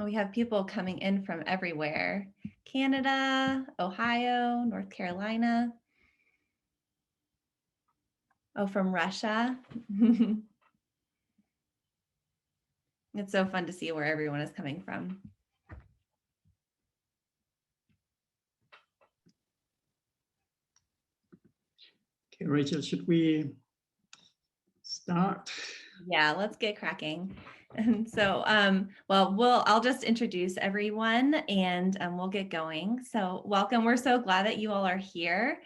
We have people coming in from everywhere. Canada, Ohio, North Carolina. Oh, from Russia. It's so fun to see where everyone is coming from. Okay, Rachel, should we start? Yeah, let's get cracking. And so, I'll just introduce everyone and we'll get going. So welcome. We're so glad that you all are here.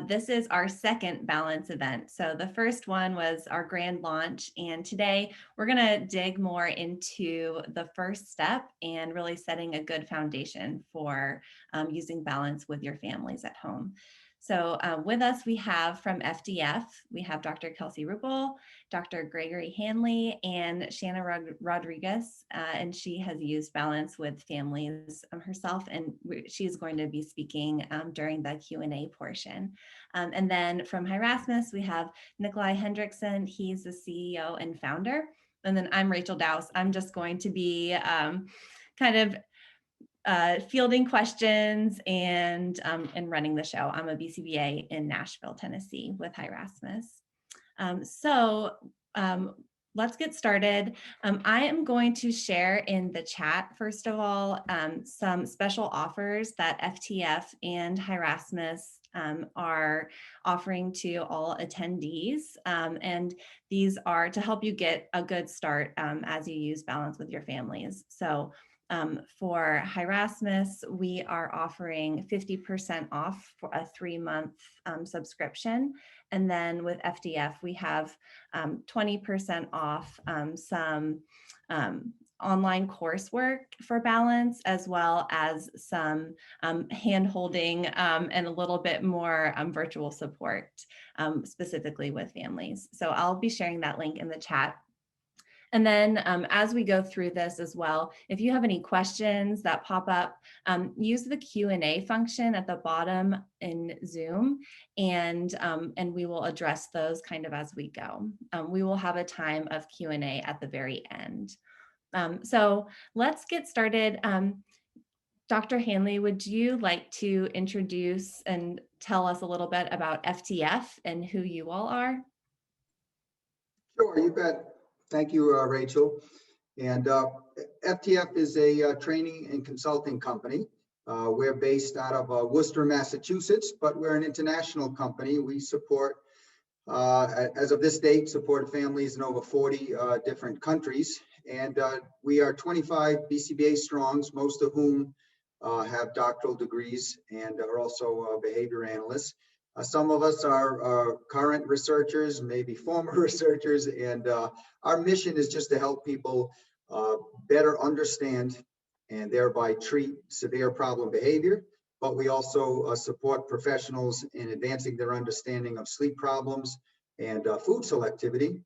This is our second balance event. So the first one was our grand launch. And today we're going to dig more into the first step and really setting a good foundation for using balance with your families at home. So with us, we have from FDF, we have Dr. Kelsey Ruppel, Dr. Gregory Hanley, and Shanna Rodriguez, and she has used balance with families herself, and she's going to be speaking during the Q&A portion. And then from Hi Rasmus, we have Nikolai Hendrickson. He's the CEO and founder. And then I'm Rachel Dowse. I'm just going to be kind of fielding questions and running the show. I'm a BCBA in Nashville, Tennessee with Hi Rasmus. Let's get started. I am going to share in the chat, first of all, some special offers that FTF and Hirasmus are offering to all attendees. And these are to help you get a good start as you use balance with your families. So for Hirasmus, we are offering 50% off for a 3-month subscription. And then with FDF, we have 20% off some online coursework for balance, as well as some hand-holding and a little bit more virtual support, specifically with families. So I'll be sharing that link in the chat. And then as we go through this as well, if you have any questions that pop up, use the Q&A function at the bottom in Zoom, and we will address those kind of as we go. We will have a time of Q&A at the very end. So let's get started. Dr. Hanley, would you like to introduce and tell us a little bit about FTF and who you all are? Sure, you bet. Thank you, Rachel. And FTF is a training and consulting company. We're based out of Worcester, Massachusetts, but we're an international company. We support, as of this date, support families in over 40 different countries. And we are 25 BCBA strongs, most of whom have doctoral degrees and are also behavior analysts. Some of us are current researchers, maybe former researchers, and our mission is just to help people better understand and thereby treat severe problem behavior. But we also support professionals in advancing their understanding of sleep problems and food selectivity.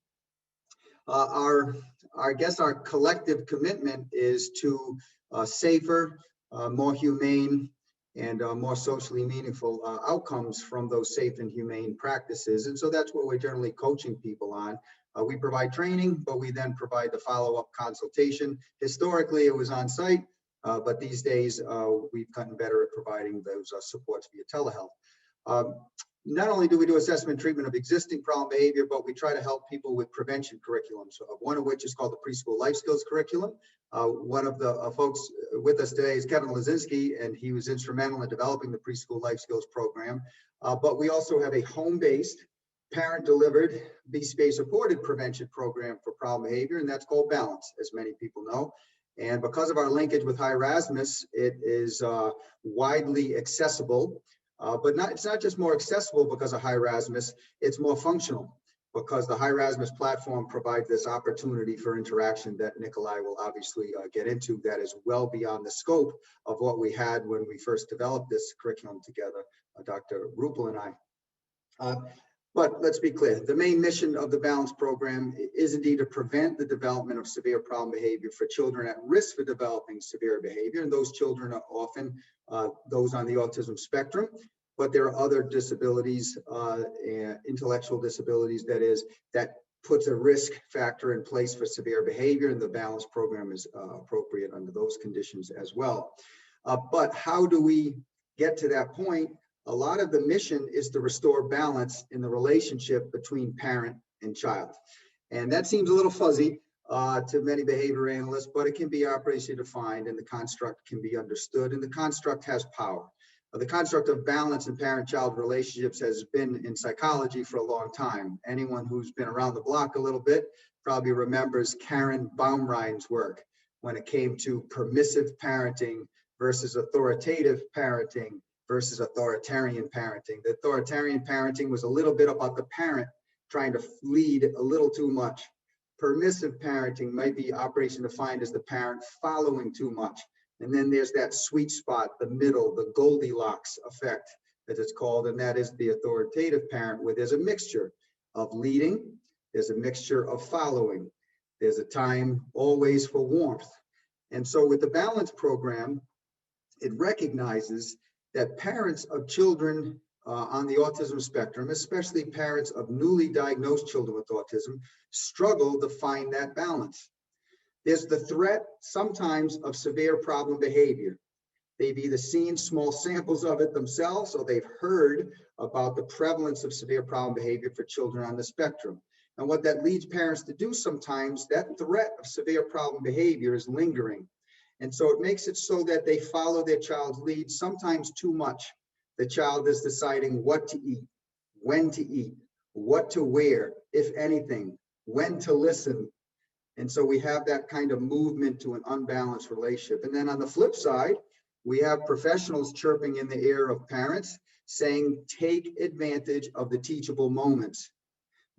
I guess our collective commitment is to safer, more humane, and more socially meaningful outcomes from those safe and humane practices. And so that's what we're generally coaching people on. We provide training, but we then provide the follow-up consultation. Historically, it was on site, but these days we've gotten better at providing those supports via telehealth. Not only do we do assessment treatment of existing problem behavior, but we try to help people with prevention curriculums, one of which is called the Preschool Life Skills Curriculum. One of the folks with us today is Kevin Lazinski, and he was instrumental in developing the Preschool Life Skills program. But we also have a home-based, parent-delivered, BCBA-supported prevention program for problem behavior, and that's called Balance, as many people know. And because of our linkage with Hi Rasmus, it is widely accessible. But it's not just more accessible because of Hi Rasmus, it's more functional because the Hi Rasmus platform provides this opportunity for interaction that Nikolai will obviously get into, that is well beyond the scope of what we had when we first developed this curriculum together, Dr. Ruppel and I. But let's be clear, the main mission of the Balance program is indeed to prevent the development of severe problem behavior for children at risk for developing severe behavior. And those children are often those on the autism spectrum, but there are other disabilities, intellectual disabilities, that puts a risk factor in place for severe behavior, and the balance program is appropriate under those conditions as well. But how do we get to that point? A lot of the mission is to restore balance in the relationship between parent and child. And that seems a little fuzzy to many behavior analysts, but it can be operationally defined and the construct can be understood, and the construct has power. The construct of balance in parent-child relationships has been in psychology for a long time. Anyone who's been around the block a little bit probably remembers Karen Baumrein's work when it came to permissive parenting versus authoritative parenting versus authoritarian parenting. The authoritarian parenting was a little bit about the parent trying to lead a little too much. Permissive parenting might be operation defined as the parent following too much. And then there's that sweet spot, the middle, the Goldilocks effect, as it's called, and that is the authoritative parent, where there's a mixture of leading, there's a mixture of following, there's a time always for warmth. And so with the balance program, it recognizes that parents of children on the autism spectrum, especially parents of newly diagnosed children with autism, struggle to find that balance. There's the threat sometimes of severe problem behavior. They've either seen small samples of it themselves or they've heard about the prevalence of severe problem behavior for children on the spectrum. And what that leads parents to do sometimes, that threat of severe problem behavior is lingering. And so it makes it so that they follow their child's lead sometimes too much. The child is deciding what to eat, when to eat, what to wear, if anything, when to listen. And so we have that kind of movement to an unbalanced relationship. And then on the flip side, we have professionals chirping in the ear of parents saying, take advantage of the teachable moments.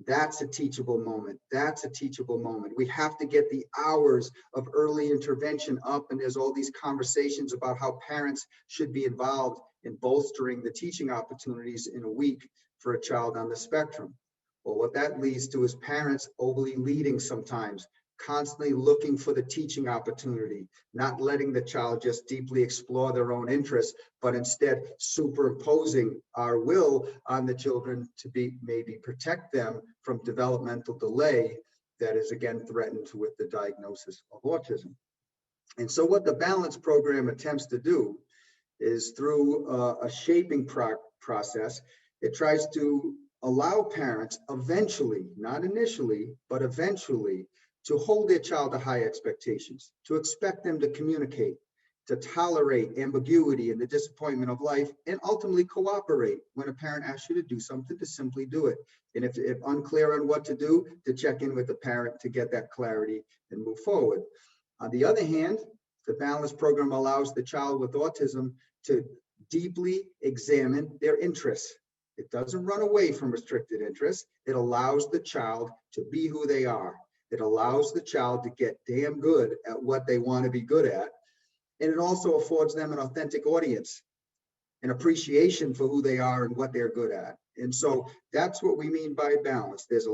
That's a teachable moment. That's a teachable moment. We have to get the hours of early intervention up. And there's all these conversations about how parents should be involved in bolstering the teaching opportunities in a week for a child on the spectrum. Well, what that leads to is parents overly leading sometimes, constantly looking for the teaching opportunity, not letting the child just deeply explore their own interests, but instead superimposing our will on the children to maybe protect them from developmental delay that is again threatened with the diagnosis of autism. And so what the balance program attempts to do is through a shaping process, it tries to allow parents eventually, not initially, but eventually, to hold their child to high expectations, to expect them to communicate, to tolerate ambiguity and the disappointment of life, and ultimately cooperate when a parent asks you to do something, to simply do it. And if unclear on what to do, to check in with the parent to get that clarity and move forward. On the other hand, the balance program allows the child with autism to deeply examine their interests. It doesn't run away from restricted interests. It allows the child to be who they are. It allows the child to get damn good at what they want to be good at. And it also affords them an authentic audience, an appreciation for who they are and what they're good at. And so that's what we mean by balance. There's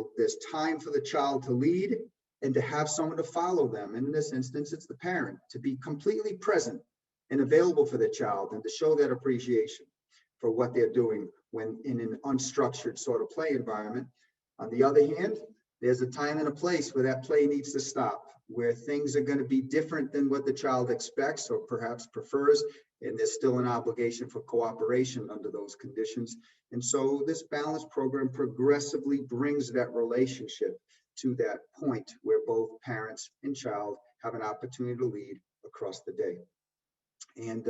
time for the child to lead and to have someone to follow them. And in this instance, it's the parent, to be completely present and available for the child and to show that appreciation for what they're doing when in an unstructured sort of play environment. On the other hand, there's a time and a place where that play needs to stop, where things are going to be different than what the child expects or perhaps prefers, and there's still an obligation for cooperation under those conditions. And so this balance program progressively brings that relationship to that point where both parents and child have an opportunity to lead across the day. And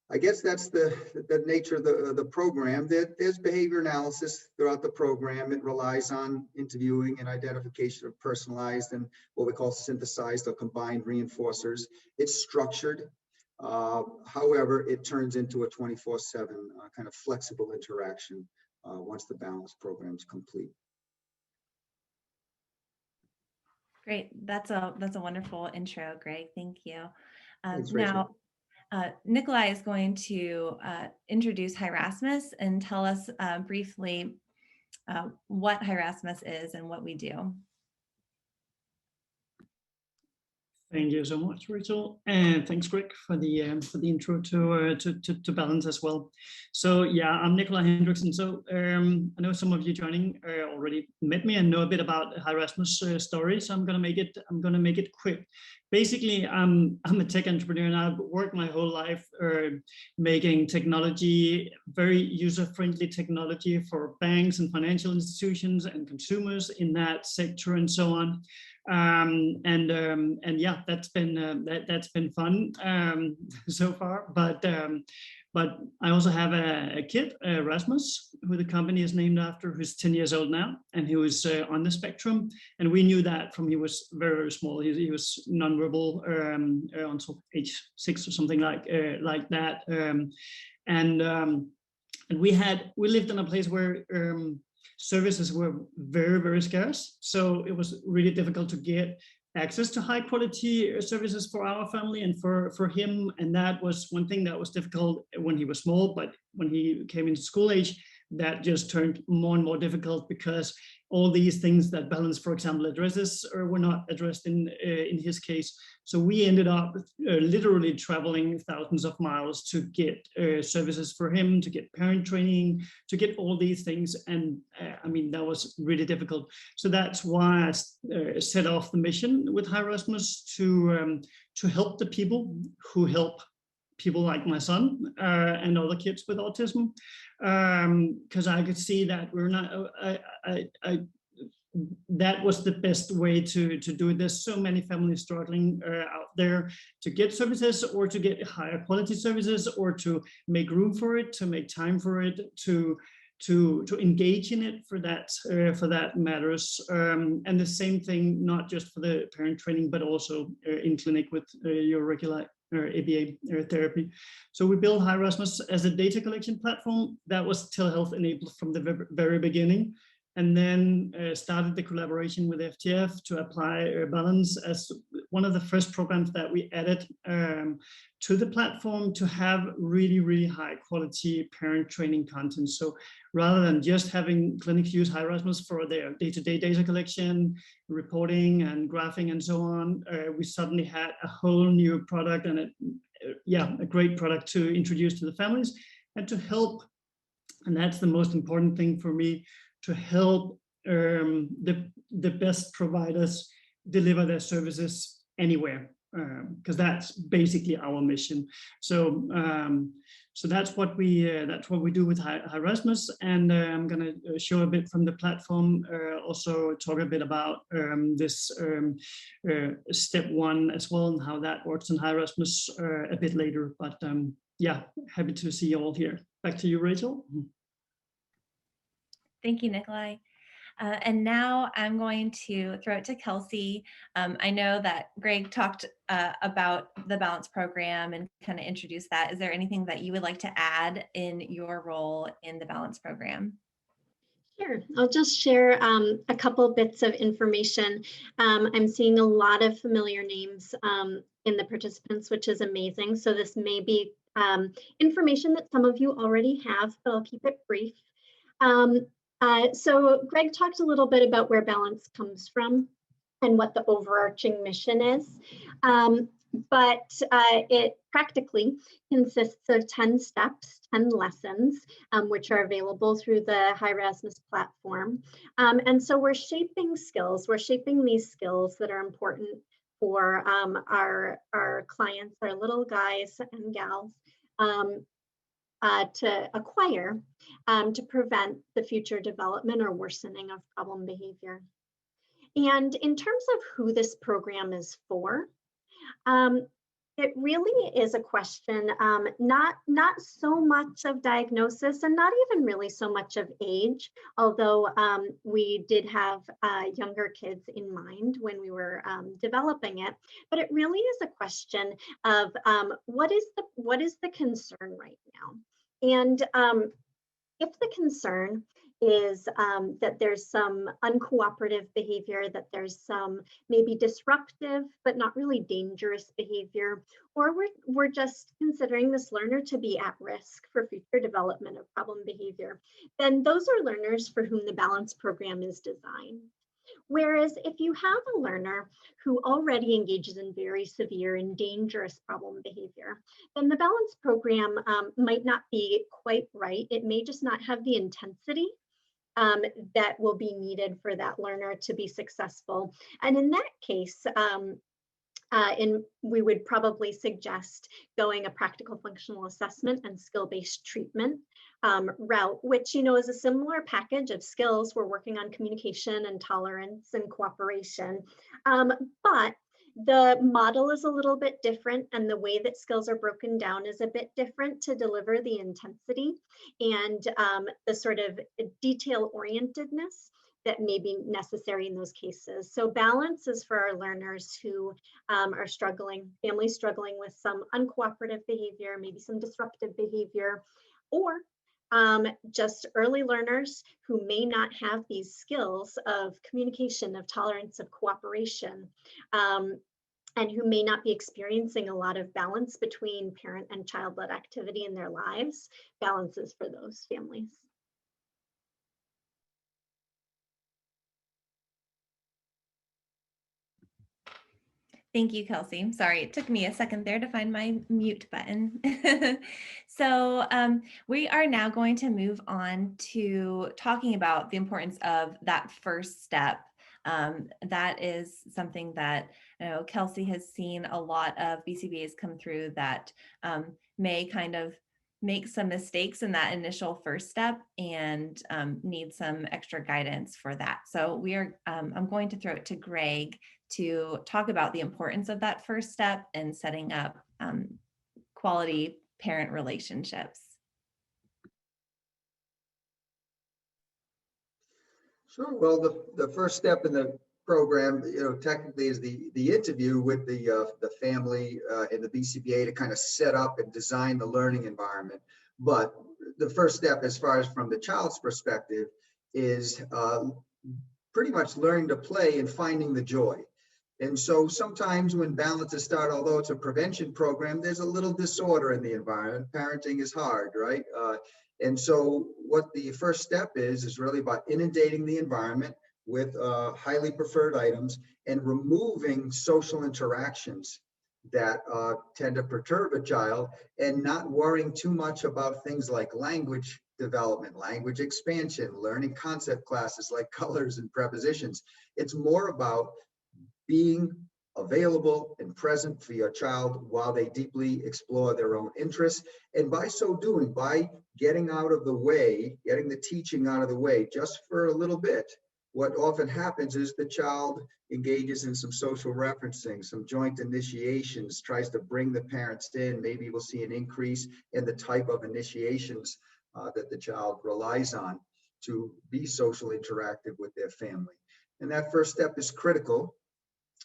I guess that's the nature of the program. There's behavior analysis throughout the program. It relies on interviewing and identification of personalized and what we call synthesized or combined reinforcers. It's structured. However, it turns into a 24/7 kind of flexible interaction once the balance program is complete. Great. That's a wonderful intro, Greg. Thank you. Thanks, Rachel. Now, Nikolai is going to introduce Hi Rasmus and tell us briefly what Hi Rasmus is and what we do. Thank you so much, Rachel, and thanks, Greg, for the intro to balance as well. So yeah, I'm Nikolai Hendriksen. So I know some of you joining already met me and know a bit about Hi Rasmus' story. So I'm gonna make it quick. Basically, I'm a tech entrepreneur, and I've worked my whole life making technology, very user-friendly technology for banks and financial institutions and consumers in that sector and so on. And yeah, that's been fun so far. But I also have a kid, Rasmus, who the company is named after, who's 10 years old now, and he was on the spectrum. And we knew that from he was very, very small. He was nonverbal until age 6 or something like that. And we lived in a place where services were very, very scarce. So it was really difficult to get access to high quality services for our family and for him. And that was one thing that was difficult when he was small, but when he came into school age, that just turned more and more difficult because all these things that balance, for example, addresses were not addressed in his case. So we ended up literally traveling thousands of miles to get services for him, to get parent training, to get all these things. And I mean, that was really difficult. So that's why I set off the mission with Hi Rasmus to help the people who help people like my son and other kids with autism, because I could see that we're not, that was the best way to do it. There's so many families struggling out there to get services or to get higher quality services or to make room for it, to make time for it, to engage in it for that matters. And the same thing, not just for the parent training, but also in clinic with your regular ABA therapy. So we built Hi Rasmus as a data collection platform that was telehealth enabled from the very beginning, and then started the collaboration with FTF to apply Balance as one of the first programs that we added to the platform to have really, really high quality parent training content. So rather than just having clinics use Hi Rasmus for their day-to-day data collection, reporting and graphing and so on, we suddenly had a whole new product and a great product to introduce to the families and to help. And that's the most important thing for me, to help the best providers deliver their services anywhere, because that's basically our mission. So so that's what we do with Hi Rasmus, and I'm going to show a bit from the platform, also talk a bit about this step 1 as well, and how that works in Hi Rasmus a bit later. But yeah, happy to see you all here. Back to you, Rachel. Thank you, Nikolai. And now I'm going to throw it to Kelsey. I know that Greg talked about the Balance program and kind of introduced that. Is there anything that you would like to add in your role in the Balance program? Sure, I'll just share a couple bits of information. I'm seeing a lot of familiar names in the participants, which is amazing. So this may be information that some of you already have, but I'll keep it brief. So Greg talked a little bit about where Balance comes from and what the overarching mission is. But it practically consists of 10 steps, 10 lessons, which are available through the Hi Rasmus platform. And so we're shaping these skills that are important for our clients, our little guys and gals, to acquire to prevent the future development or worsening of problem behavior. And in terms of who this program is for, it really is a question, not so much of diagnosis and not even really so much of age, although we did have younger kids in mind when we were developing it. But it really is a question of what is the concern right now? And if the concern is that there's some uncooperative behavior, that there's some maybe disruptive but not really dangerous behavior, or we're just considering this learner to be at risk for future development of problem behavior, then those are learners for whom the Balance program is designed. Whereas if you have a learner who already engages in very severe and dangerous problem behavior, then the balance program might not be quite right. It may just not have the intensity that will be needed for that learner to be successful. And in that case, we would probably suggest going a practical functional assessment and skill-based treatment route, which is a similar package of skills. We're working on communication and tolerance and cooperation, but the model is a little bit different, and the way that skills are broken down is a bit different to deliver the intensity and the sort of detail orientedness that may be necessary in those cases. So balance is for our learners who are struggling, families struggling with some uncooperative behavior, maybe some disruptive behavior, or just early learners who may not have these skills of communication, of tolerance, of cooperation, and who may not be experiencing a lot of balance between parent and child-led activity in their lives. Balance is for those families. Thank you, Kelsey. Sorry, it took me a second there to find my mute button. So we are now going to move on to talking about the importance of that first step. That is something that Kelsey has seen a lot of BCBAs come through that may kind of make some mistakes in that initial first step and need some extra guidance for that. So I'm going to throw it to Greg to talk about the importance of that first step and setting up quality parent relationships. Sure. Well, the first step in the program, technically is the interview with the family and the BCBA to kind of set up and design the learning environment. But the first step, as far as from the child's perspective, is pretty much learning to play and finding the joy. And so sometimes when balances start, although it's a prevention program, there's a little disorder in the environment. Parenting is hard, right? And so what the first step is really about inundating the environment with highly preferred items and removing social interactions that tend to perturb a child, and not worrying too much about things like language development, language expansion, learning concept classes like colors and prepositions. It's more about being available and present for your child while they deeply explore their own interests. And by so doing, by getting out of the way, getting the teaching out of the way just for a little bit, what often happens is the child engages in some social referencing, some joint initiations, tries to bring the parents in. Maybe we'll see an increase in the type of initiations that the child relies on to be socially interactive with their family. And that first step is critical,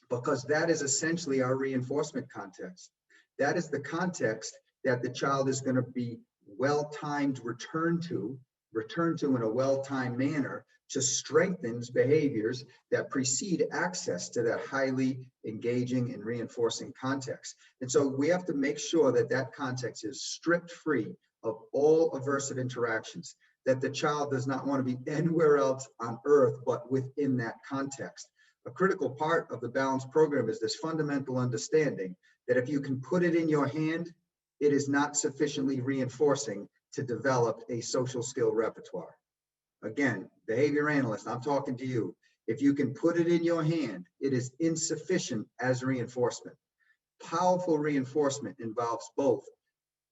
because that is essentially our reinforcement context. That is the context that the child is going to be well-timed return to in a well-timed manner to strengthen behaviors that precede access to that highly engaging and reinforcing context. And so we have to make sure that that context is stripped free of all aversive interactions, that the child does not want to be anywhere else on earth but within that context. A critical part of the balance program is this fundamental understanding that if you can put it in your hand, it is not sufficiently reinforcing to develop a social skill repertoire. Again, behavior analyst, I'm talking to you. If you can put it in your hand, it is insufficient as reinforcement. Powerful reinforcement involves both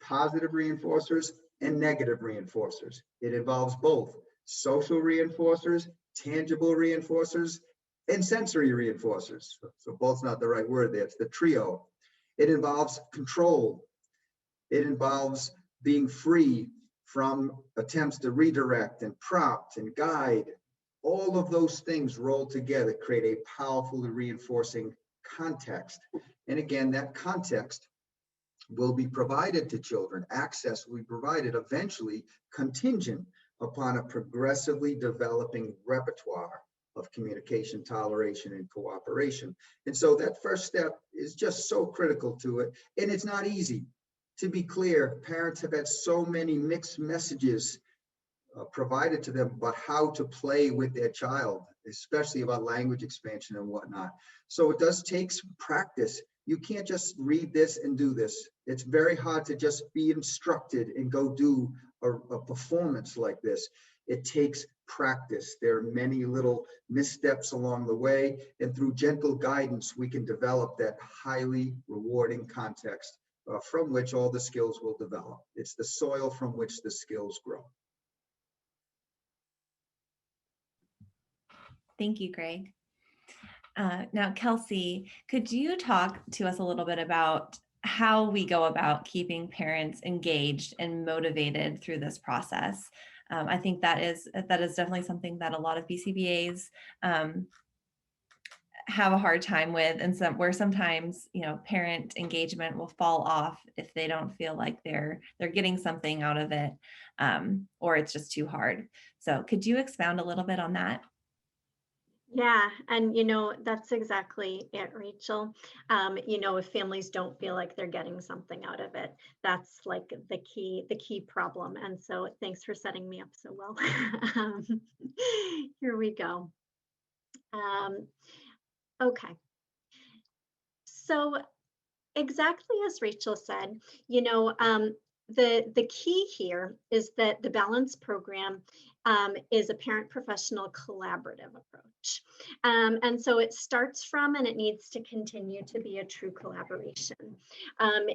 positive reinforcers and negative reinforcers. It involves both social reinforcers, tangible reinforcers, and sensory reinforcers. So both's not the right word there, it's the trio. It involves control. It involves being free from attempts to redirect and prompt and guide. All of those things rolled together create a powerfully reinforcing context. And again, that context will be provided to children. Access will be provided eventually contingent upon a progressively developing repertoire of communication, toleration, and cooperation. And so that first step is just so critical to it. And it's not easy. To be clear, parents have had so many mixed messages provided to them about how to play with their child especially about language expansion and whatnot. So it does take some practice. You can't just read this and do this. It's very hard to just be instructed and go do a performance like this. It takes practice. There are many little missteps along the way, and through gentle guidance, we can develop that highly rewarding context from which all the skills will develop. It's the soil from which the skills grow. Thank you, Greg. Now, Kelsey, could you talk to us a little bit about how we go about keeping parents engaged and motivated through this process? I think that is definitely something that a lot of BCBAs have a hard time with, and where sometimes, you know, parent engagement will fall off if they don't feel like they're getting something out of it, or it's just too hard. So could you expound a little bit on that? Yeah, and that's exactly it, Rachel. If families don't feel like they're getting something out of it, that's like the key problem. And so thanks for setting me up so well. um, Here we go. Okay. So exactly as Rachel said, the key here is that the balance program is a parent professional collaborative approach. And so it starts from, and it needs to continue to be, a true collaboration.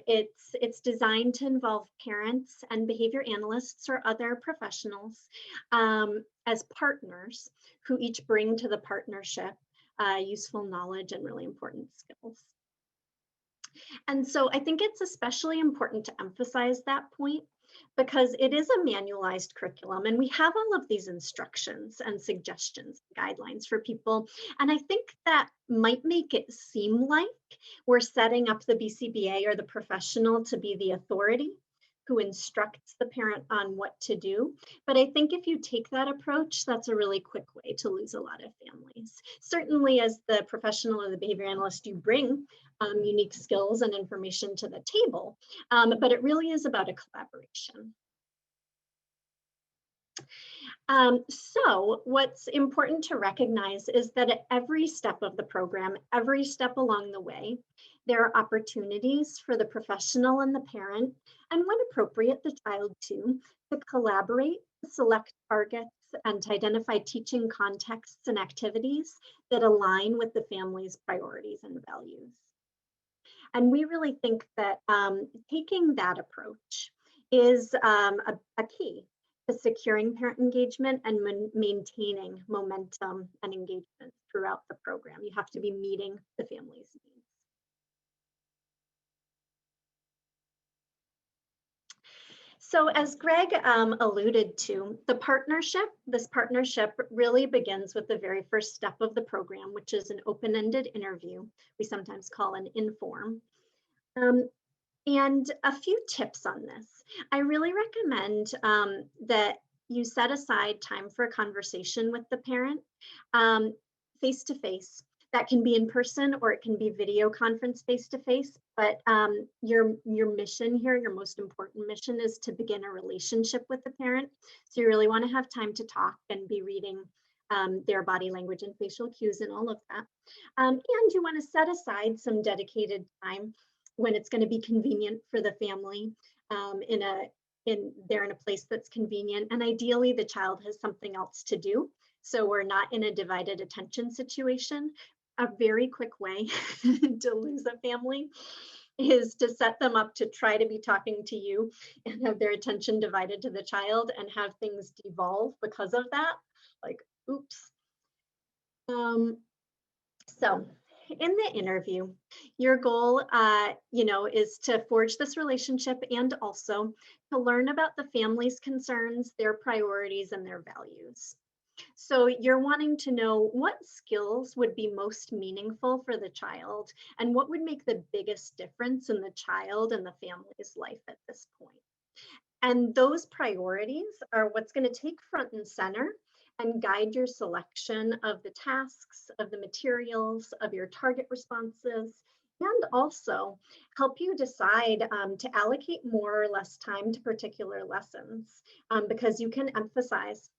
It's designed to involve parents and behavior analysts or other professionals as partners who each bring to the partnership useful knowledge and really important skills. And so I think it's especially important to emphasize that point because it is a manualized curriculum and we have all of these instructions and suggestions, guidelines for people. And I think that might make it seem like we're setting up the BCBA or the professional to be the authority who instructs the parent on what to do. But I think if you take that approach, that's a really quick way to lose a lot of families. Certainly as the professional or the behavior analyst, you bring unique skills and information to the table, but it really is about a collaboration. So what's important to recognize is that at every step of the program, every step along the way, there are opportunities for the professional and the parent, and when appropriate, the child too, to collaborate, select targets, and to identify teaching contexts and activities that align with the family's priorities and values. And we really think that taking that approach is a key to securing parent engagement and maintaining momentum and engagement throughout the program. You have to be meeting the family's needs. So as Greg alluded to, this partnership really begins with the very first step of the program, which is an open-ended interview. We sometimes call an inform. And a few tips on this. I really recommend that you set aside time for a conversation with the parent face-to-face. That can be in person or it can be video conference face-to-face, but your mission here, your most important mission, is to begin a relationship with the parent. So you really want to have time to talk and be reading their body language and facial cues and all of that. And you want to set aside some dedicated time when it's going to be convenient for the family, they're in a place that's convenient, and ideally the child has something else to do, so we're not in a divided attention situation. A very quick way to lose a family is to set them up to try to be talking to you and have their attention divided to the child and have things devolve because of that, like, oops. So in the interview, your goal, is to forge this relationship and also to learn about the family's concerns, their priorities, and their values. So you're wanting to know what skills would be most meaningful for the child and what would make the biggest difference in the child and the family's life at this point. And those priorities are what's going to take front and center and guide your selection of the tasks, of the materials, of your target responses, and also help you decide to allocate more or less time to particular lessons because you can emphasize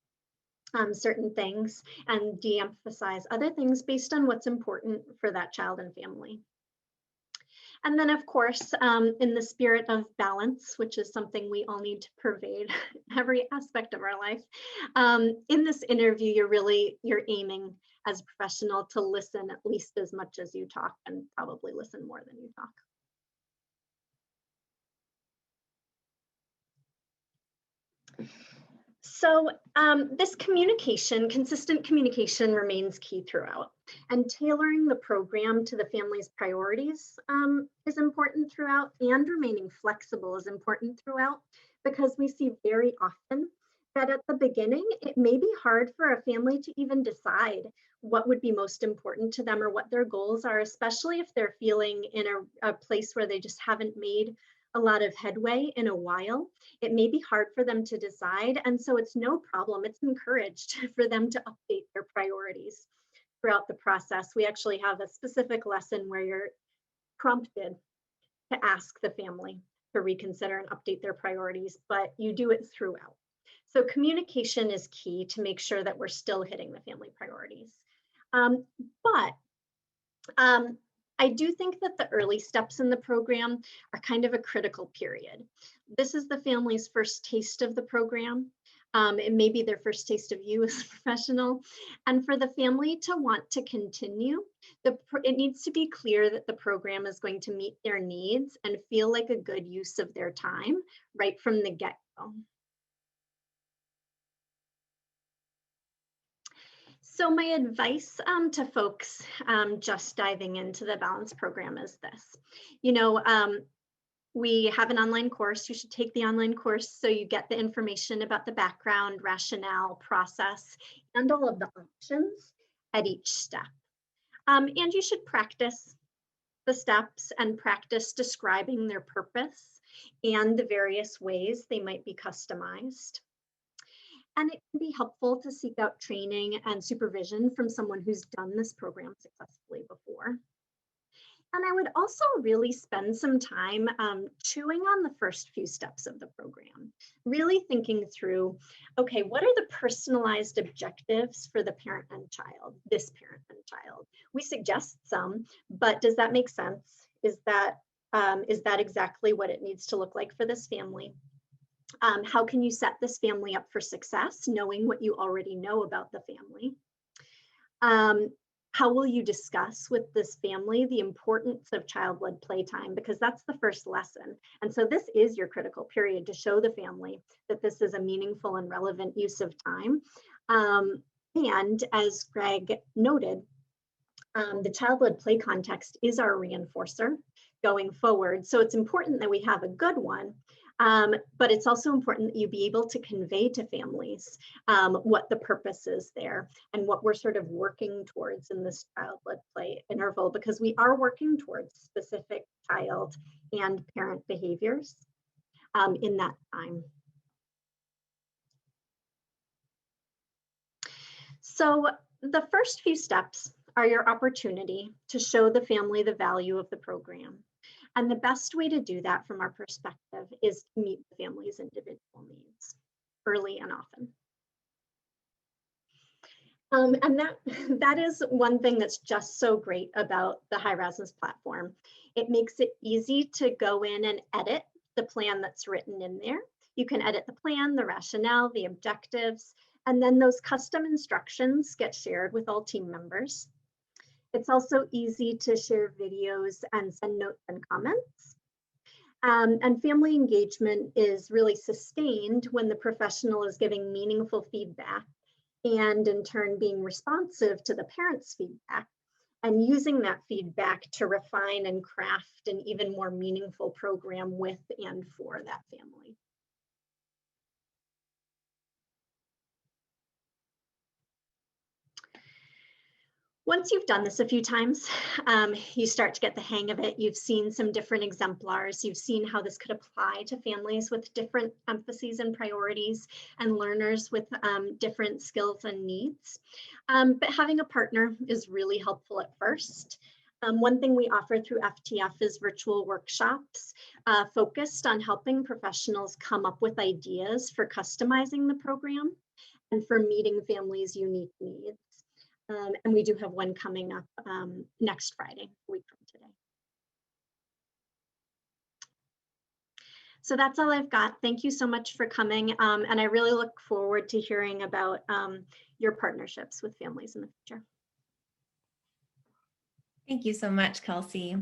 certain things and de-emphasize other things based on what's important for that child and family. And then, of course, in the spirit of balance, which is something we all need to pervade every aspect of our life, in this interview, you're aiming as a professional to listen at least as much as you talk, and probably listen more than you talk. So this consistent communication remains key throughout, and tailoring the program to the family's priorities is important throughout, and remaining flexible is important throughout, because we see very often that at the beginning, it may be hard for a family to even decide what would be most important to them or what their goals are, especially if they're feeling in a place where they just haven't made a lot of headway in a while. It may be hard for them to decide, and so it's no problem. It's encouraged for them to update their priorities throughout the process. We actually have a specific lesson where you're prompted to ask the family to reconsider and update their priorities, but you do it throughout. So communication is key to make sure that we're still hitting the family priorities. I do think that the early steps in the program are kind of a critical period. This is the family's first taste of the program. It may be their first taste of you as a professional. And for the family to want to continue, it needs to be clear that the program is going to meet their needs and feel like a good use of their time right from the get-go. So my advice to folks just diving into the balance program is this. We have an online course. You should take the online course so you get the information about the background, rationale, process, and all of the options at each step. And you should practice the steps and practice describing their purpose and the various ways they might be customized. And it can be helpful to seek out training and supervision from someone who's done this program successfully before. And I would also really spend some time chewing on the first few steps of the program, really thinking through, okay, what are the personalized objectives for the parent and child, this parent and child? We suggest some, but does that make sense? Is that exactly what it needs to look like for this family? How can you set this family up for success, knowing what you already know about the family? How will you discuss with this family the importance of child-led playtime? Because that's the first lesson. And so this is your critical period to show the family that this is a meaningful and relevant use of time. And as Greg noted, the child-led play context is our reinforcer going forward. So it's important that we have a good one. But it's also important that you be able to convey to families what the purpose is there and what we're sort of working towards in this child-led play interval, because we are working towards specific child and parent behaviors in that time. So the first few steps are your opportunity to show the family the value of the program. And the best way to do that from our perspective is to meet the family's individual needs early and often. And that is one thing that's just so great about the Hi Rasmus platform. It makes it easy to go in and edit the plan that's written in there. You can edit the plan, the rationale, the objectives, and then those custom instructions get shared with all team members. It's also easy to share videos and send notes and comments. And family engagement is really sustained when the professional is giving meaningful feedback and in turn being responsive to the parents' feedback and using that feedback to refine and craft an even more meaningful program with and for that family. Once you've done this a few times, you start to get the hang of it. You've seen some different exemplars. You've seen how this could apply to families with different emphases and priorities and learners with different skills and needs. But having a partner is really helpful at first. One thing we offer through FTF is virtual workshops focused on helping professionals come up with ideas for customizing the program and for meeting families' unique needs. And we do have one coming up next Friday, a week from today. So that's all I've got. Thank you so much for coming. And I really look forward to hearing about your partnerships with families in the future. Thank you so much, Kelsey.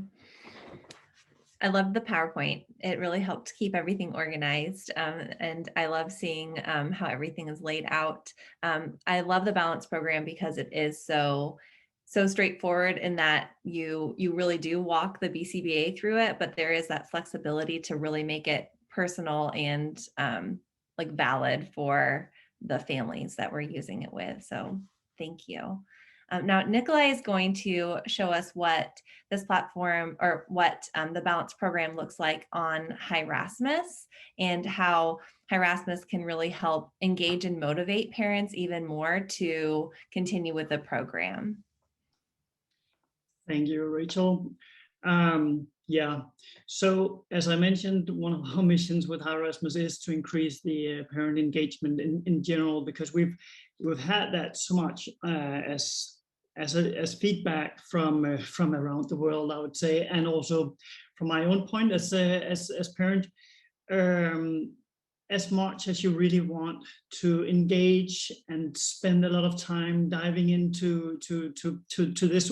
I love the PowerPoint. It really helped keep everything organized. And I love seeing how everything is laid out. I love the Balance program because it is so straightforward in that you really do walk the BCBA through it, but there is that flexibility to really make it personal and like valid for the families that we're using it with. So thank you. Now, Nikolai is going to show us what this platform or what the Balance program looks like on Hi Rasmus and how Hi Rasmus can really help engage and motivate parents even more to continue with the program. Thank you, Rachel. Yeah, so as I mentioned, one of our missions with Hirasmus is to increase the parent engagement in general, because we've had that so much as feedback from around the world, I would say, and also from my own point as parent. As much as you really want to engage and spend a lot of time diving into this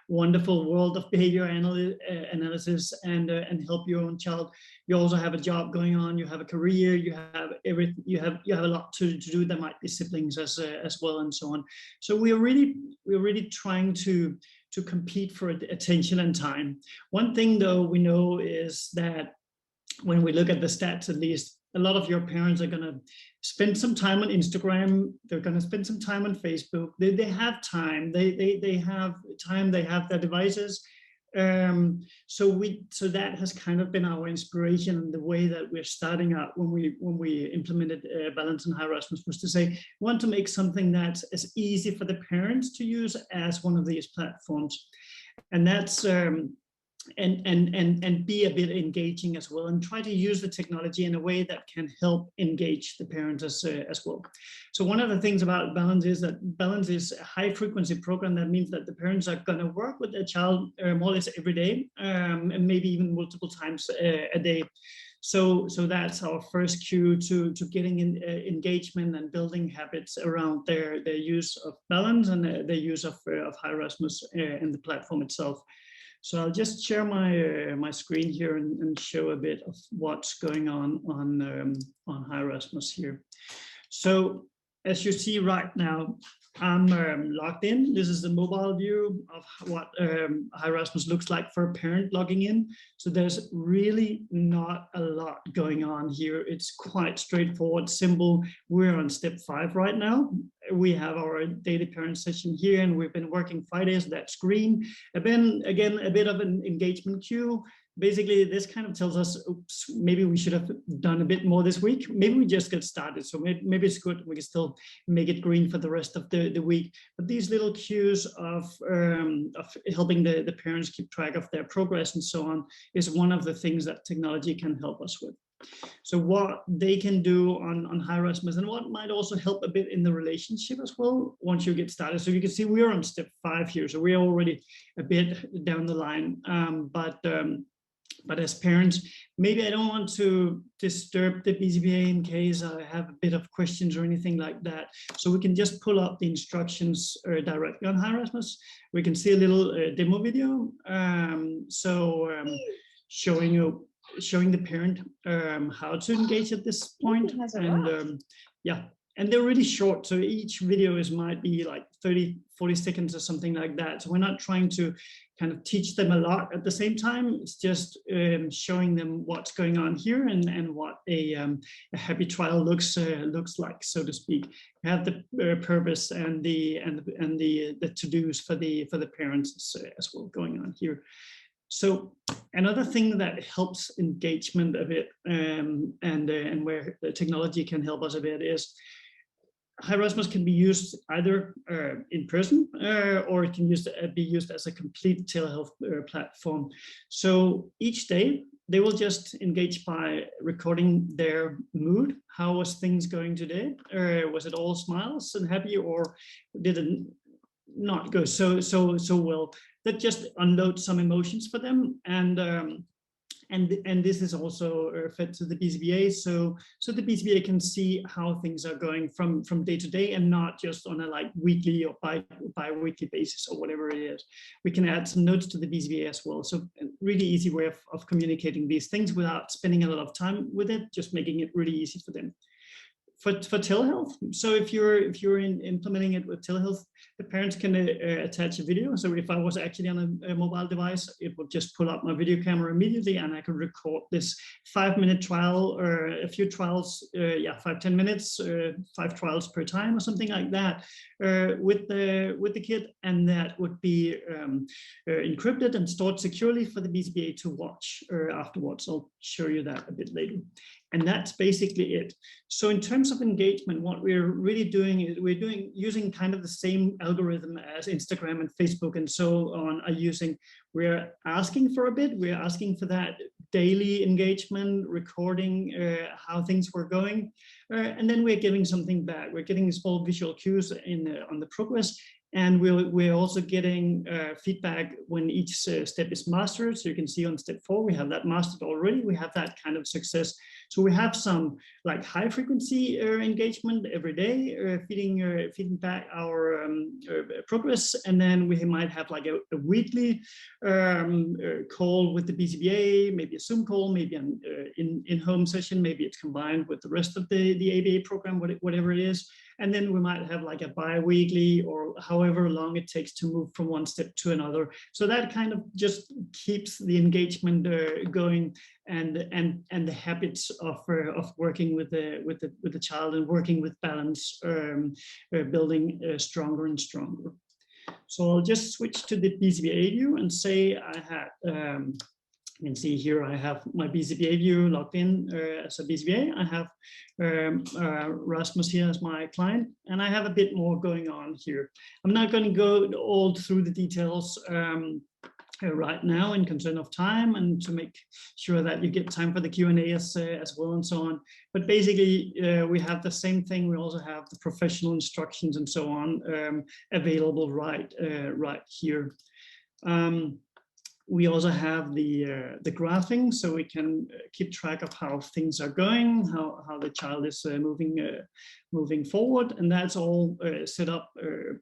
wonderful world of behavior analysis and help your own child, you also have a job going on, you have a career, you have everything, you have a lot to do. There might be siblings as well and so on. So we're really trying to compete for attention and time. One thing though we know is that when we look at the stats, at least, a lot of your parents are going to spend some time on Instagram. They're going to spend some time on Facebook. They have time. They have time. They have their devices. So that has kind of been our inspiration, and the way that we're starting out when we implemented Balance and Hirasmus was to say, we want to make something that's as easy for the parents to use as one of these platforms, and that's and be a bit engaging as well, and try to use the technology in a way that can help engage the parents as well. So one of the things about Balance is that Balance is a high frequency program. That means that the parents are going to work with their child more or less every day, and maybe even multiple times a day. So that's our first cue to getting engagement and building habits around their use of Balance and their use of Hirasmus and the platform itself. So I'll just share my screen here and show a bit of what's going on Hirasmus here. So as you see right now, I'm logged in. This is the mobile view of what Hirasmus looks like for a parent logging in. So there's really not a lot going on here. It's quite straightforward, simple. We're on step 5 right now. We have our daily parent session here, and we've been working Fridays. That's green. And then again, a bit of an engagement queue. Basically, this kind of tells us, oops, maybe we should have done a bit more this week. Maybe we just get started. So maybe it's good. We can still make it green for the rest of the week. But these little cues of helping the parents keep track of their progress and so on is one of the things that technology can help us with. So what they can do on Hirasmus, and what might also help a bit in the relationship as well once you get started. So you can see we're on step 5 here. So we're already a bit down the line. But as parents, maybe I don't want to disturb the BCBA in case I have a bit of questions or anything like that. So we can just pull up the instructions directly on Hirasmus. We can see a little demo video. Showing the parent how to engage at this point. And yeah, and they're really short. So each video might be like 30, 40 seconds or something like that. So we're not trying to kind of teach them a lot at the same time. It's just showing them what's going on here and what a happy trial looks like, so to speak. We have the purpose and the to-dos for the parents as well going on here. So another thing that helps engagement a bit, and where the technology can help us a bit, is Hirasmus can be used either in person or it can be used as a complete telehealth platform. So each day they will just engage by recording their mood. How was things going today? Was it all smiles and happy, or did it not go so well? That just unloads some emotions for them, and this is also fed to the BCBA, so the BCBA can see how things are going from day to day, and not just on a like weekly or bi-weekly basis or whatever it is. We can add some notes to the BCBA as well. So a really easy way of communicating these things without spending a lot of time with it, just making it really easy for them. For telehealth, so if you're implementing it with telehealth, the parents can attach a video. So if I was actually on a mobile device, it would just pull up my video camera immediately, and I could record this 5-minute trial or a few trials, 5-10 minutes, 5 trials per time or something like that, with the kid, and that would be encrypted and stored securely for the BCBA to watch afterwards. I'll show you that a bit later. And that's basically it. So in terms of engagement, what we're really doing is using kind of the same algorithm as Instagram and Facebook and so on are using. We're asking for a bit. We're asking for that daily engagement, recording how things were going, and then we're giving something back. We're getting small visual cues on the progress. And we're also getting feedback when each step is mastered. So you can see on step 4, we have that mastered already. We have that kind of success. So we have some like high frequency engagement every day, feeding back our progress. And then we might have like a weekly call with the BCBA, maybe a Zoom call, maybe an in-home session, maybe it's combined with the rest of the ABA program, whatever it is. And then we might have like a bi-weekly or however long it takes to move from one step to another. So that kind of just keeps the engagement going, and the habits of working with the child and working with balance, building stronger and stronger. So I'll just switch to the BCBA view and say I had. You can see here I have my BCBA view logged in as a BCBA. I have Rasmus here as my client, and I have a bit more going on here. I'm not going to go all through the details right now in concern of time, and to make sure that you get time for the Q&A as well and so on. But basically, we have the same thing. We also have the professional instructions and so on available right here. We also have the graphing, so we can keep track of how things are going, how the child is moving forward, and that's all set up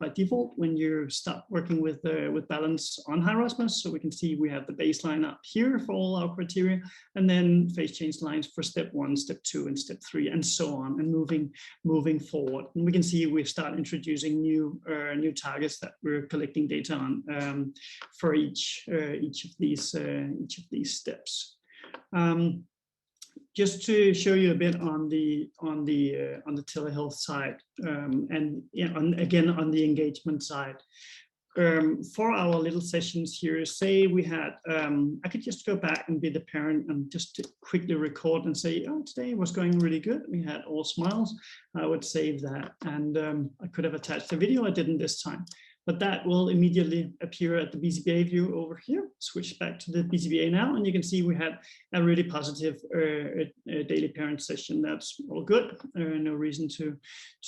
by default when you start working with balance on Hi Rasmus. So we can see we have the baseline up here for all our criteria, and then phase change lines for step 1, step 2, and step 3, and so on, and moving forward. And we can see we start introducing new targets that we're collecting data on for each of these steps. Just to show you a bit on the telehealth side, and again on the engagement side. For our little sessions here, say we had, I could just go back and be the parent and just quickly record and say, oh, today was going really good. We had all smiles. I would save that, and I could have attached a video. I didn't this time. But that will immediately appear at the BCBA view over here. Switch back to the BCBA now, and you can see we had a really positive daily parent session. That's all good. No reason to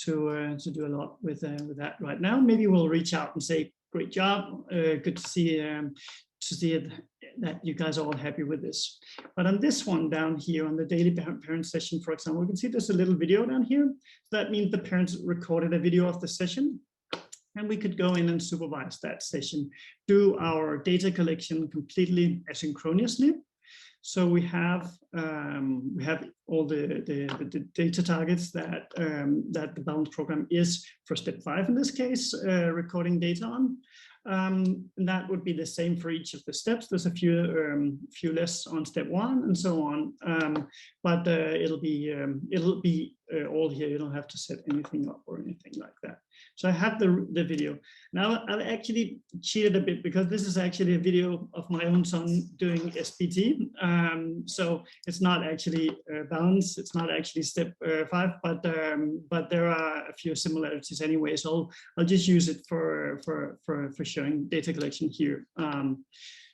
do a lot with that right now. Maybe we'll reach out and say, great job, good to see it, that you guys are all happy with this. But on this one down here, on the daily parent session, for example, we can see there's a little video down here. That means the parents recorded a video of the session. And we could go in and supervise that session, do our data collection completely asynchronously. So we have all the data targets that the balance program is for step 5 in this case, recording data on. And that would be the same for each of the steps. There's a few less on step 1 and so on, but it'll be all here. You don't have to set anything up or anything like that. So I have the video. Now I've actually cheated a bit because this is actually a video of my own son doing SPT. So it's not actually balance. It's not actually step 5, but there are a few similarities anyway. So I'll just use it for showing data collection here.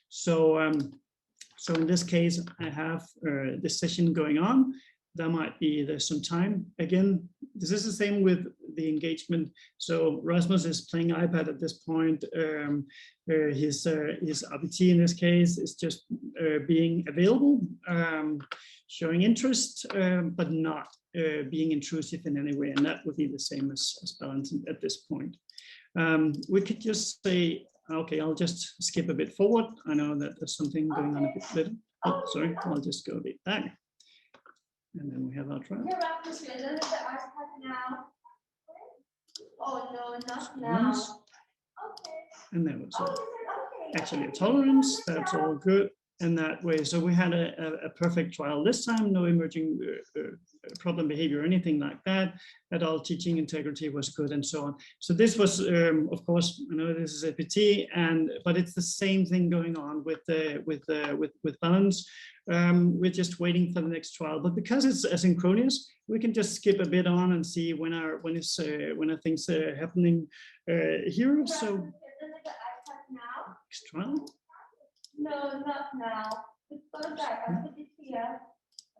So So in this case, I have this session going on. There's some time. Again, this is the same with the engagement. So Rasmus is playing iPad at this point. His RPT in this case is just being available, showing interest, but not being intrusive in any way. And that would be the same as balancing at this point. We could just say, okay, I'll just skip a bit forward. I know that there's something going on a bit later. Oh, sorry, I'll just go a bit back. And then we have our trial. Oh, no, not now. And there was actually a tolerance. That's all good in that way. So we had a perfect trial this time, no emerging problem behavior or anything like that. At all, teaching integrity was good and so on. So this was, of course, I know this is APT, but it's the same thing going on with balance. We're just waiting for the next trial, but because it's asynchronous, we can just skip a bit on and see when are things happening here. So next trial. No, not now. It's going back. I put it here.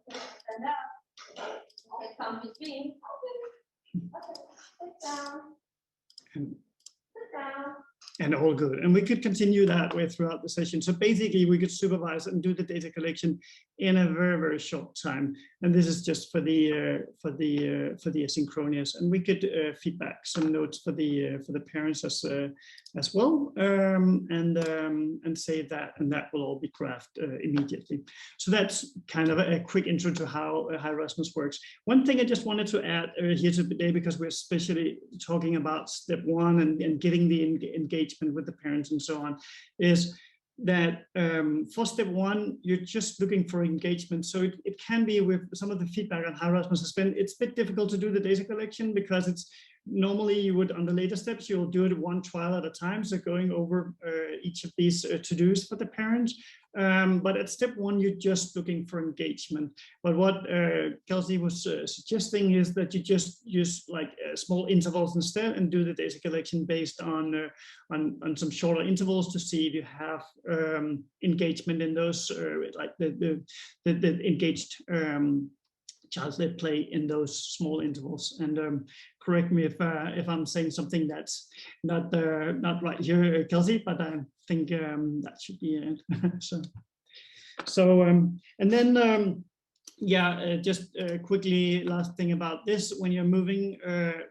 Okay, stand up. Okay, come between. Okay, sit down. Sit down. And all good. And we could continue that way throughout the session. So basically we could supervise and do the data collection in a very, very short time. And this is just for the asynchronous. And we could feedback some notes for the parents as well, and save that, and that will all be graphed immediately. So that's kind of a quick intro to how Hirasmus works. One thing I just wanted to add here today, because we're especially talking about step one and getting the engagement with the parents and so on, is that for step one, you're just looking for engagement. So it can be, with some of the feedback on how Rasmus has been, it's a bit difficult to do the data collection, because it's normally you would, on the later steps, you'll do it one trial at a time. So going over each of these to-dos for the parents. But at step one, you're just looking for engagement. But what Kelsey was suggesting is that you just use like small intervals instead and do the data collection based on some shorter intervals to see if you have engagement in those, like the engaged child-led play in those small intervals. And correct me if I'm saying something that's not right here, Kelsey, but I think that should be it. so and then yeah, just quickly, last thing about this: when you're moving,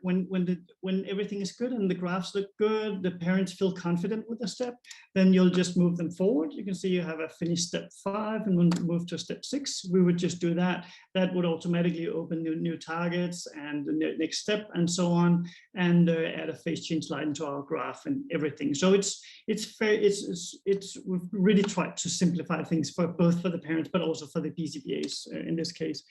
when everything is good and the graphs look good, the parents feel confident with the step, then you'll just move them forward. You can see you have a finished step 5, and when we move to step 6, we would just do that. That would automatically open new targets and the next step and so on, and add a phase change line into our graph and everything. So we've really tried to simplify things for both for the parents, but also for the PCBAs in this case.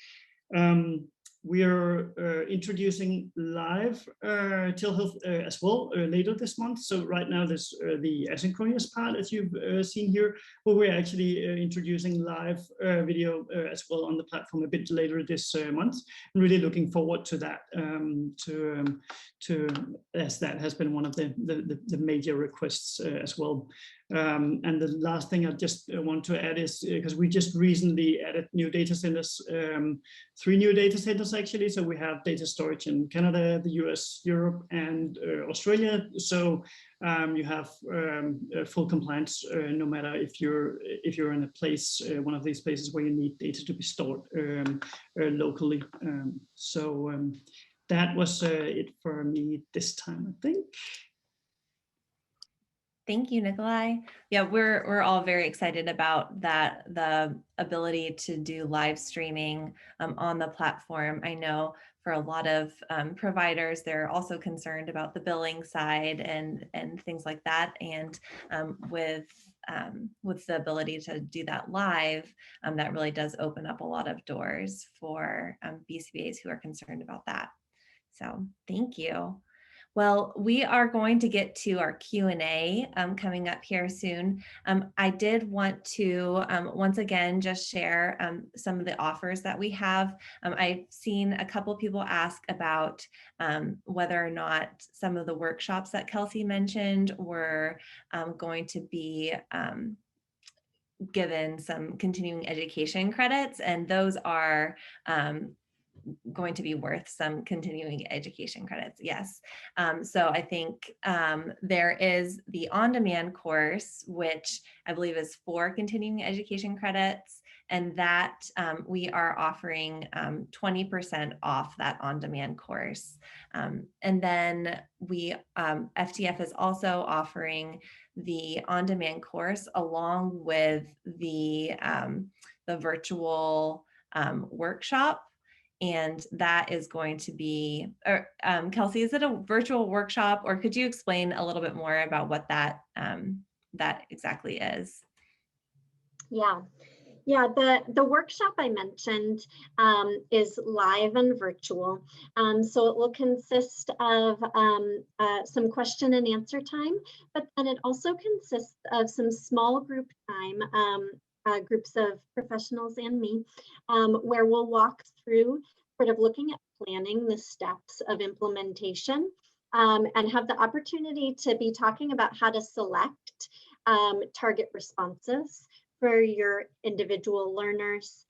We are introducing live telehealth as well later this month. So right now there's the asynchronous part, as you've seen here, but we're actually introducing live video as well on the platform a bit later this month. I'm really looking forward to that, as that has been one of the major requests as well. And the last thing I just want to add is, because we just recently added new data centers, 3 new data centers actually. So we have data storage in Canada, the US, Europe, and Australia. So you have full compliance no matter if you're in a place, one of these places where you need data to be stored locally. That was it for me this time, I think. Thank you, Nikolai. Yeah, we're all very excited about that, the ability to do live streaming on the platform. I know for a lot of providers, they're also concerned about the billing side and things like that. And with the ability to do that live, that really does open up a lot of doors for BCBAs who are concerned about that. So thank you. Well, we are going to get to our Q&A coming up here soon. I did want to once again just share some of the offers that we have. I've seen a couple people ask about whether or not some of the workshops that Kelsey mentioned were going to be given some continuing education credits, and those are going to be worth some continuing education credits. Yes. So I think there is the on-demand course, which I believe is 4 continuing education credits, and that we are offering 20% off that on-demand course. And then FTF is also offering the on-demand course along with the virtual workshop. And that is going to be, Kelsey, is it a virtual workshop, or could you explain a little bit more about what that exactly is? Yeah, the workshop I mentioned is live and virtual. So it will consist of some question and answer time, but then it also consists of some small group time, groups of professionals and me, where we'll walk through sort of looking at planning the steps of implementation, and have the opportunity to be talking about how to select target responses for your individual learners,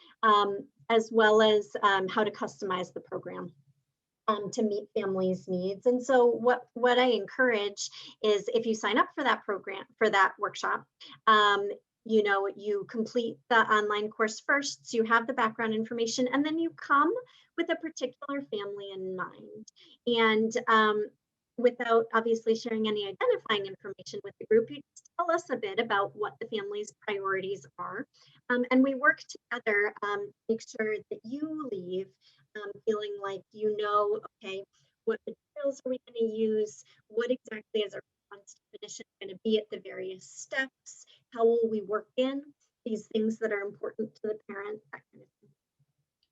as well as how to customize the program to meet families' needs. And so what I encourage is, if you sign up for that program, for that workshop, you complete the online course first, so you have the background information, and then you come with a particular family in mind. And without obviously sharing any identifying information with the group, you just tell us a bit about what the family's priorities are. And we work together to make sure that you leave feeling like okay, what materials are we going to use? What exactly is our response definition going to be at the various steps? How will we work in these things that are important to the parent? That kind of thing.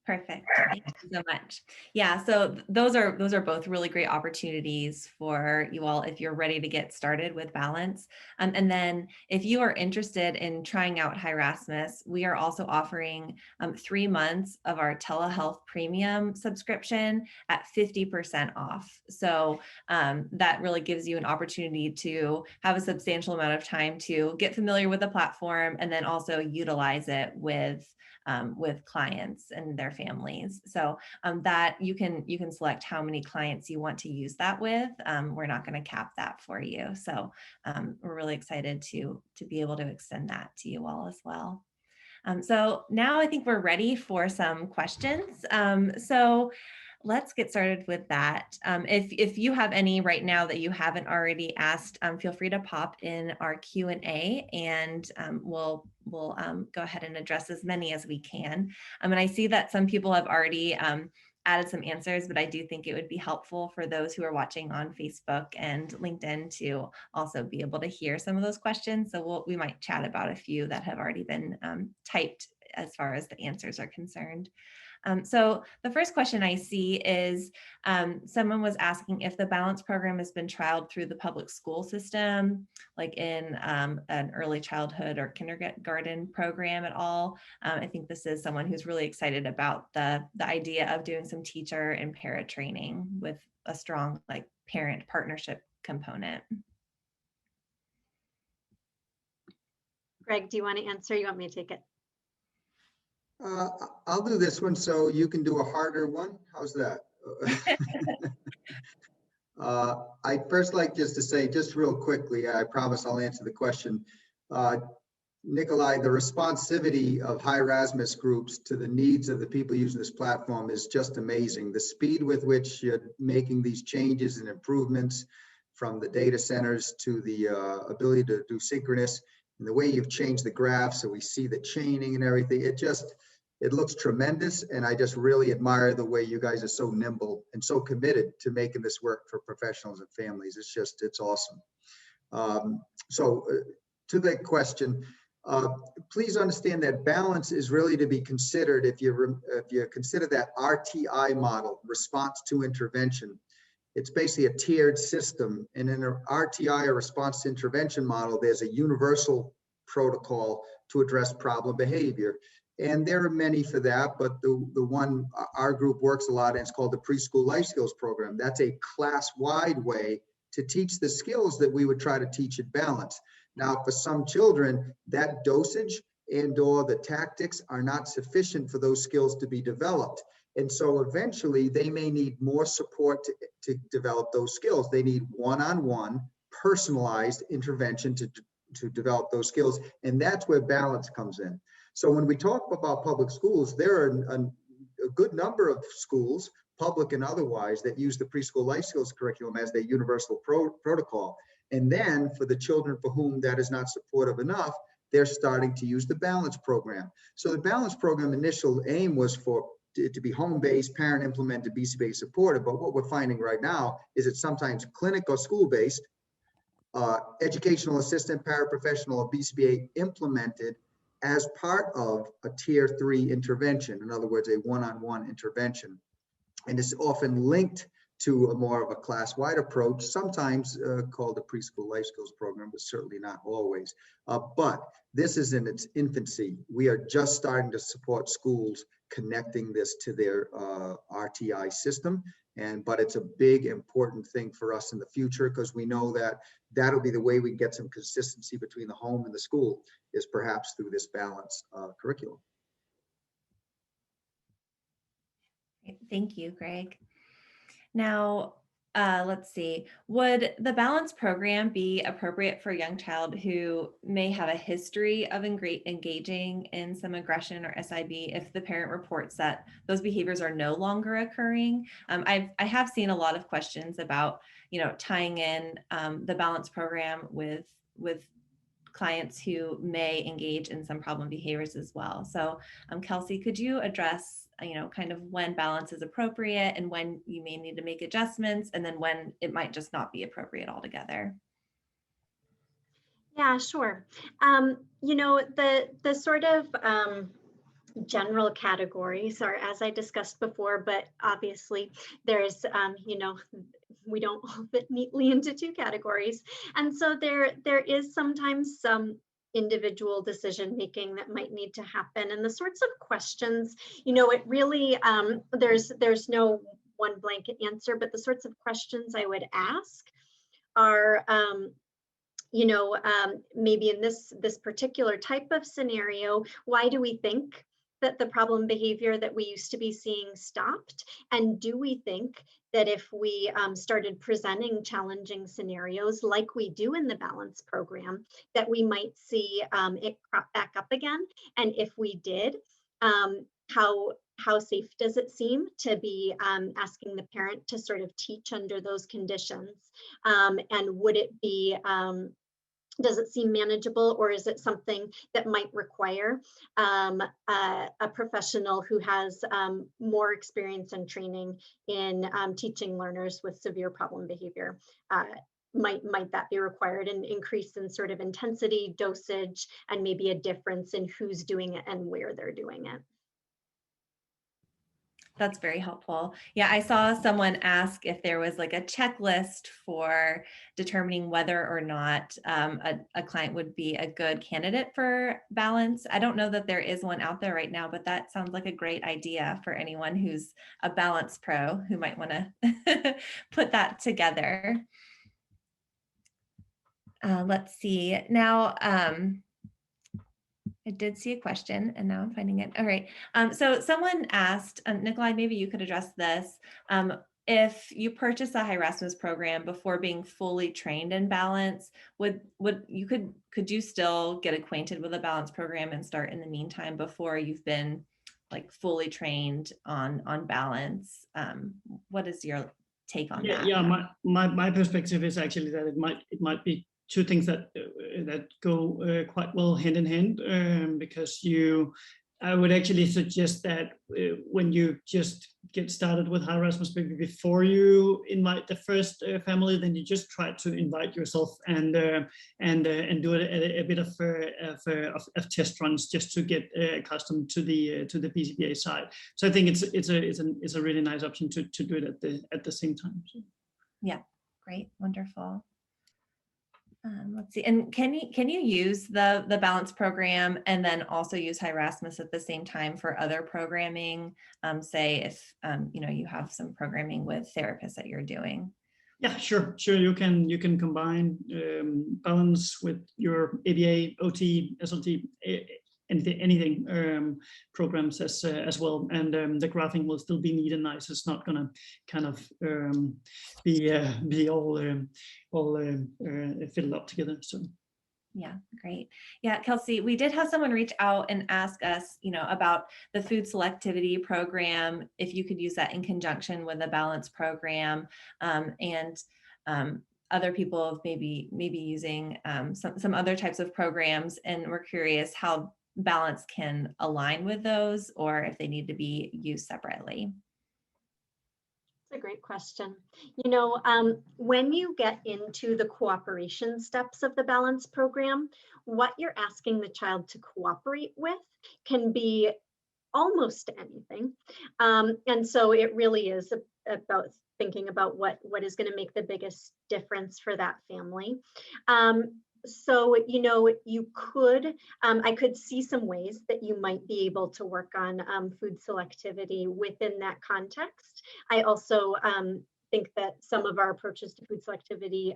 Perfect. Thank you so much. Yeah, so those are both really great opportunities for you all if you're ready to get started with Balance. And then if you are interested in trying out Hi Rasmus, we are also offering 3 months of our telehealth premium subscription at 50% off. So that really gives you an opportunity to have a substantial amount of time to get familiar with the platform and then also utilize it with clients and their families. So that you can select how many clients you want to use that with. We're not going to cap that for you. So we're really excited to be able to extend that to you all as well. So now I think we're ready for some questions. So let's get started with that. If you have any right now that you haven't already asked, feel free to pop in our Q&A, and we'll go ahead and address as many as we can. And I see that some people have already added some answers, but I do think it would be helpful for those who are watching on Facebook and LinkedIn to also be able to hear some of those questions. So we might chat about a few that have already been typed as far as the answers are concerned. So the first question I see is someone was asking if the Balance program has been trialed through the public school system, like in an early childhood or kindergarten program at all. I think this is someone who's really excited about the idea of doing some teacher and para training with a strong parent partnership component. Greg, do you want to answer? You want me to take it? I'll do this one so you can do a harder one. How's that? I'd first like just to say, just real quickly, I promise I'll answer the question. Nikolai, the responsivity of Hi Rasmus groups to the needs of the people using this platform is just amazing. The speed with which you're making these changes and improvements, from the data centers to the ability to do synchronous, and the way you've changed the graph so we see the chaining and everything, it looks tremendous. And I just really admire the way you guys are so nimble and so committed to making this work for professionals and families. It's awesome. So to the question, please understand that Balance is really to be considered if you consider that RTI model, response to intervention. It's basically a tiered system. And in an RTI, or response to intervention model, there's a universal protocol to address problem behavior. And there are many for that, but the one our group works a lot in is called the Preschool Life Skills Program. That's a class-wide way to teach the skills that we would try to teach at Balance. Now, for some children, that dosage and/or the tactics are not sufficient for those skills to be developed. And so eventually they may need more support to develop those skills. They need one-on-one personalized intervention to develop those skills. And that's where balance comes in. So when we talk about public schools, there are a good number of schools, public and otherwise, that use the preschool life skills curriculum as their universal protocol. And then for the children for whom that is not supportive enough, they're starting to use the balance program. So the balance program initial aim was for it to be home-based, parent implemented, BCBA supported. But what we're finding right now is it's sometimes clinic or school-based, educational assistant, paraprofessional, or BCBA implemented as part of a tier 3 intervention. In other words, a one-on-one intervention. And it's often linked to a more of a class-wide approach, sometimes called the preschool life skills program, but certainly not always. But this is in its infancy. We are just starting to support schools connecting this to their RTI system. But it's a big, important thing for us in the future, because we know that that'll be the way we get some consistency between the home and the school, is perhaps through this balance curriculum. Thank you, Greg. Now, let's see, would the balance program be appropriate for a young child who may have a history of engaging in some aggression or SIB if the parent reports that those behaviors are no longer occurring? I have seen a lot of questions about, tying in the balance program with clients who may engage in some problem behaviors as well. So Kelsey, could you address kind of when balance is appropriate and when you may need to make adjustments, and then when it might just not be appropriate altogether? Yeah, sure. The sort of general categories are, as I discussed before, but obviously there's, we don't all fit neatly into 2 categories. And so there is sometimes some individual decision making that might need to happen, and the sorts of questions, it really there's no one blanket answer, but the sorts of questions I would ask are maybe in this particular type of scenario, why do we think that the problem behavior that we used to be seeing stopped? And do we think that if we started presenting challenging scenarios like we do in the balance program, that we might see it crop back up again? And if we did, how safe does it seem to be asking the parent to sort of teach under those conditions? And would it be does it seem manageable, or is it something that might require a professional who has more experience and training in teaching learners with severe problem behavior? Might that be required, an increase in sort of intensity, dosage, and maybe a difference in who's doing it and where they're doing it? That's very helpful. Yeah, I saw someone ask if there was like a checklist for determining whether or not a client would be a good candidate for balance. I don't know that there is one out there right now, but that sounds like a great idea for anyone who's a balance pro who might want to put that together. Let's see. Now, I did see a question and now I'm finding it. All right. So someone asked, Nikolai, maybe you could address this. If you purchase a Hi Rasmus program before being fully trained in balance, could you still get acquainted with a balance program and start in the meantime before you've been like fully trained on balance? What is your take on that? Yeah, my perspective is actually that it might be 2 things that go quite well hand in hand, because I would actually suggest that when you just get started with Hi Rasmus, maybe before you invite the first family, then you just try to invite yourself and do a bit of test runs just to get accustomed to the BCBA side. So I think it's a really nice option to do it at the same time. So. Yeah, great, wonderful. Let's see, and can you use the balance program and then also use Hi Rasmus at the same time for other programming? Say if you have some programming with therapists that you're doing. Yeah, sure. You can combine balance with your ABA, OT, SLT, anything programs as well, and the graphing will still be neat and nice. It's not gonna kind of be all filled up together. So. Yeah, great. Yeah, Kelsey, we did have someone reach out and ask us, about the food selectivity program, if you could use that in conjunction with the balance program, and other people maybe using some other types of programs, and we're curious how balance can align with those, or if they need to be used separately. That's a great question. When you get into the cooperation steps of the balance program, what you're asking the child to cooperate with can be almost anything. And so it really is about thinking about what is going to make the biggest difference for that family. So, you could, I could see some ways that you might be able to work on food selectivity within that context. I also think that some of our approaches to food selectivity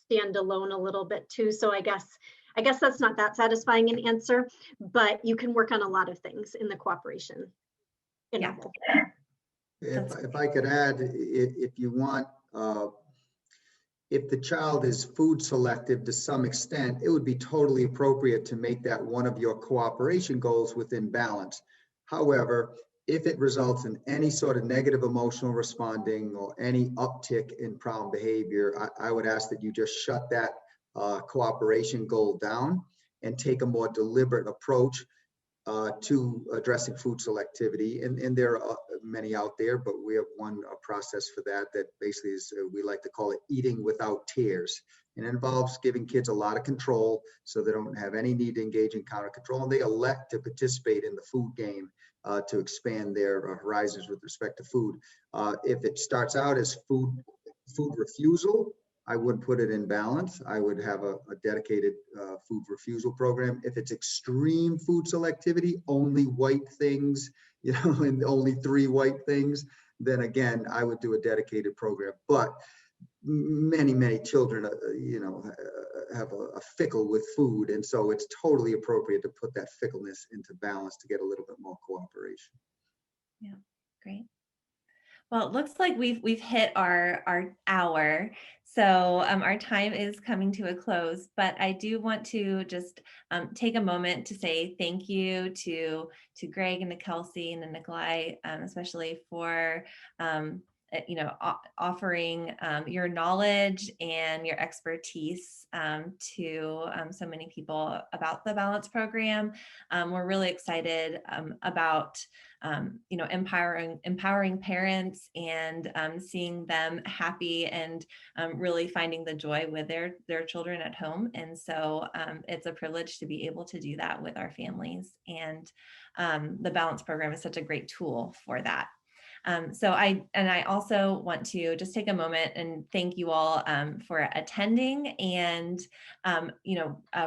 stand alone a little bit too. So I guess that's not that satisfying an answer, but you can work on a lot of things in the cooperation interval. If I could add, if you want, if the child is food selective to some extent, it would be totally appropriate to make that one of your cooperation goals within balance. However, if it results in any sort of negative emotional responding or any uptick in problem behavior, I would ask that you just shut that cooperation goal down and take a more deliberate approach to addressing food selectivity. And there are many out there, but we have one process for that basically is, we like to call it eating without tears. And it involves giving kids a lot of control so they don't have any need to engage in counter control, and they elect to participate in the food game to expand their horizons with respect to food. If it starts out as food refusal, I would put it in balance. I would have a dedicated food refusal program. If it's extreme food selectivity, only white things, and only 3 white things, then again, I would do a dedicated program. But many children, have a fickle with food. And so it's totally appropriate to put that fickleness into balance to get a little bit more cooperation. Yeah, great. Well, it looks like we've hit our hour, so our time is coming to a close. But I do want to just take a moment to say thank you to Greg and to Kelsey and to Nikolai, especially for offering your knowledge and your expertise to so many people about the balance program. We're really excited about empowering parents and seeing them happy and really finding the joy with their children at home. And so it's a privilege to be able to do that with our families. And the balance program is such a great tool for that. So I also want to just take a moment and thank you all for attending and,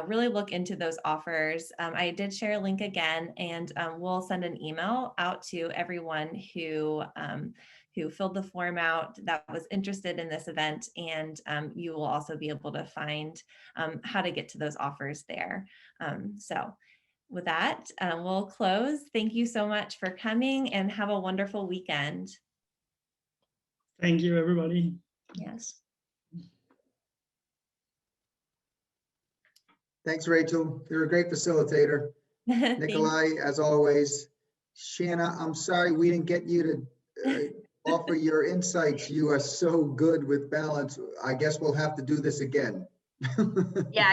really look into those offers. I did share a link again, and we'll send an email out to everyone who filled the form out that was interested in this event, and you will also be able to find how to get to those offers there. So with that, we'll close. Thank you so much for coming, and have a wonderful weekend. Thank you, everybody. Yes. Thanks, Rachel. You're a great facilitator. Nikolai, as always. Shanna, I'm sorry we didn't get you to offer your insights. You are so good with balance. I guess we'll have to do this again. Yeah.